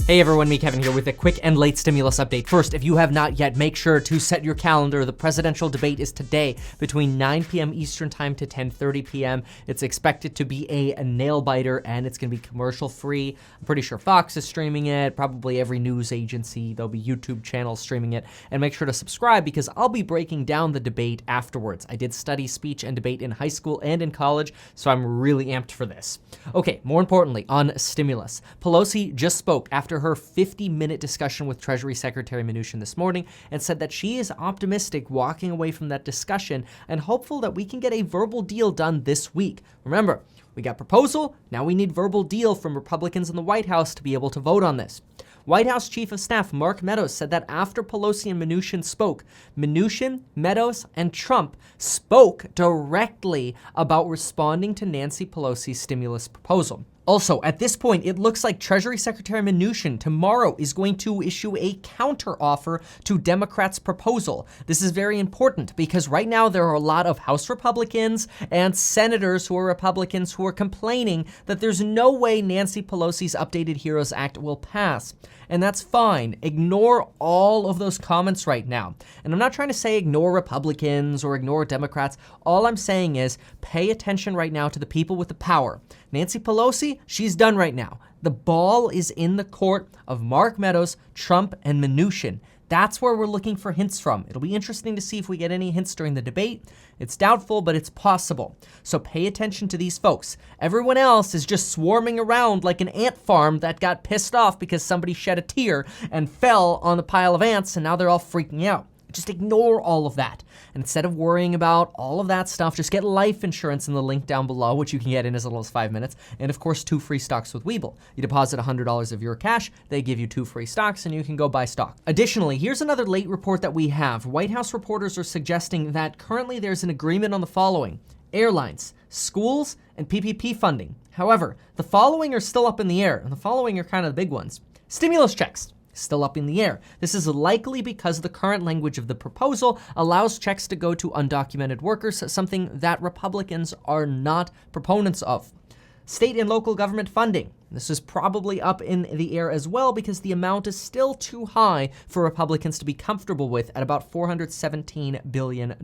Hey everyone, me Kevin here with a quick and late stimulus update. First, if you have not yet, make sure to set your calendar. The presidential debate is today between 9 p.m. Eastern time to 10:30 p.m. It's expected to be a nail biter and it's going to be commercial free. I'm pretty sure Fox is streaming it, probably every news agency. There'll be YouTube channels streaming it. And make sure to subscribe because I'll be breaking down the debate afterwards. I did study speech and debate in high school and in college, so I'm really amped for this. Okay, more importantly, on stimulus. Pelosi just spoke after her 50-minute discussion with Treasury Secretary Mnuchin this morning and said that she is optimistic walking away from that discussion and hopeful that we can get a verbal deal done this week. Remember, we got proposal, now we need verbal deal from Republicans in the White House to be able to vote on this. White House Chief of Staff Mark Meadows said that after Pelosi and Mnuchin spoke, Mnuchin, Meadows, and Trump spoke directly about responding to Nancy Pelosi's stimulus proposal. Also, at this point, it looks like Treasury Secretary Mnuchin tomorrow is going to issue a counteroffer to Democrats' proposal. This is very important because right now there are a lot of House Republicans and senators who are Republicans who are complaining that there's no way Nancy Pelosi's updated HEROES Act will pass. And that's fine. Ignore all of those comments right now. And I'm not trying to say ignore Republicans or ignore Democrats. All I'm saying is pay attention right now to the people with the power. Nancy Pelosi, she's done right now. The ball is in the court of Mark Meadows, Trump, and Mnuchin. That's where we're looking for hints from. It'll be interesting to see if we get any hints during the debate. It's doubtful, but it's possible. So pay attention to these folks. Everyone else is just swarming around like an ant farm that got pissed off because somebody shed a tear and fell on the pile of ants, and now they're all freaking out. Just ignore all of that. And instead of worrying about all of that stuff, just get life insurance in the link down below, which you can get in as little as 5 minutes. And of course, 2 free stocks with Webull. You deposit $100 of your cash, they give you 2 free stocks, and you can go buy stock. Additionally, here's another late report that we have. White House reporters are suggesting that currently there's an agreement on the following: airlines, schools, and PPP funding. However, the following are still up in the air, and the following are kind of the big ones. Stimulus checks. Still up in the air. This is likely because the current language of the proposal allows checks to go to undocumented workers, something that Republicans are not proponents of. State and local government funding. This is probably up in the air as well because the amount is still too high for Republicans to be comfortable with at about $417 billion.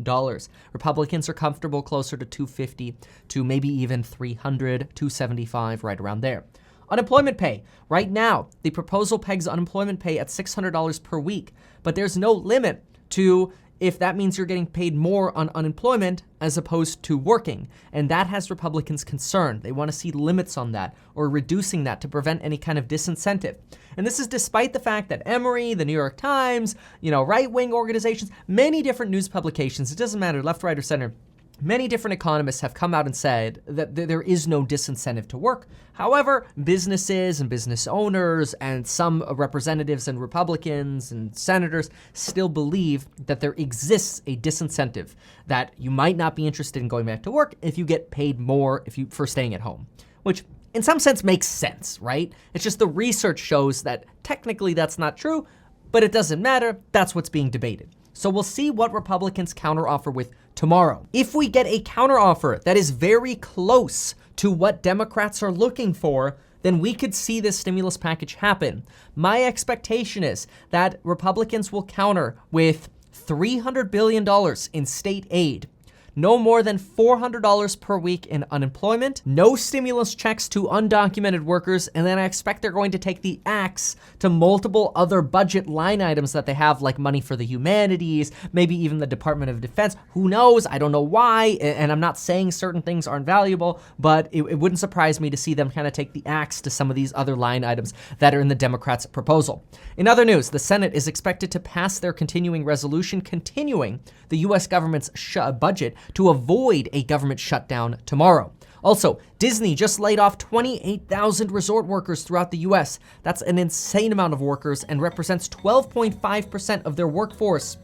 Republicans are comfortable closer to $250 to maybe even $300, $275, right around there. Unemployment pay. Right now, the proposal pegs unemployment pay at $600 per week, but there's no limit to if that means you're getting paid more on unemployment as opposed to working. And that has Republicans concerned. They want to see limits on that or reducing that to prevent any kind of disincentive. And this is despite the fact that Emory, the New York Times, right-wing organizations, many different news publications, it doesn't matter, left, right, or center, many different economists have come out and said that there is no disincentive to work. However, businesses and business owners and some representatives and Republicans and senators still believe that there exists a disincentive, that you might not be interested in going back to work if you get paid more for staying at home, which in some sense makes sense, right? It's just the research shows that technically that's not true, but it doesn't matter. That's what's being debated. So we'll see what Republicans counteroffer with tomorrow. If we get a counteroffer that is very close to what Democrats are looking for, then we could see this stimulus package happen. My expectation is that Republicans will counter with $300 billion in state aid, no more than $400 per week in unemployment, no stimulus checks to undocumented workers, and then I expect they're going to take the axe to multiple other budget line items that they have, like money for the humanities, maybe even the Department of Defense. Who knows? I don't know why, and I'm not saying certain things aren't valuable, but it wouldn't surprise me to see them kind of take the axe to some of these other line items that are in the Democrats' proposal. In other news, the Senate is expected to pass their continuing resolution continuing the U.S. government's budget to avoid a government shutdown tomorrow. Also, Disney just laid off 28,000 resort workers throughout the U.S. That's an insane amount of workers and represents 12.5% of their workforce.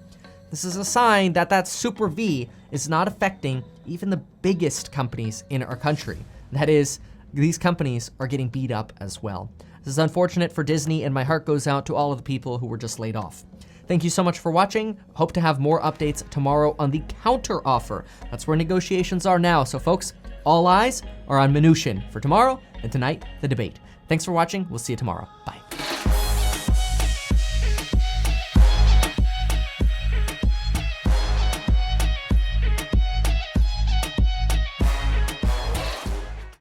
This is a sign that that Super V is not affecting even the biggest companies in our country. That is, these companies are getting beat up as well. This is unfortunate for Disney, and my heart goes out to all of the people who were just laid off. Thank you so much for watching. Hope to have more updates tomorrow on the counteroffer. That's where negotiations are now. So folks, all eyes are on Mnuchin for tomorrow, and tonight, the debate. Thanks for watching. We'll see you tomorrow. Bye.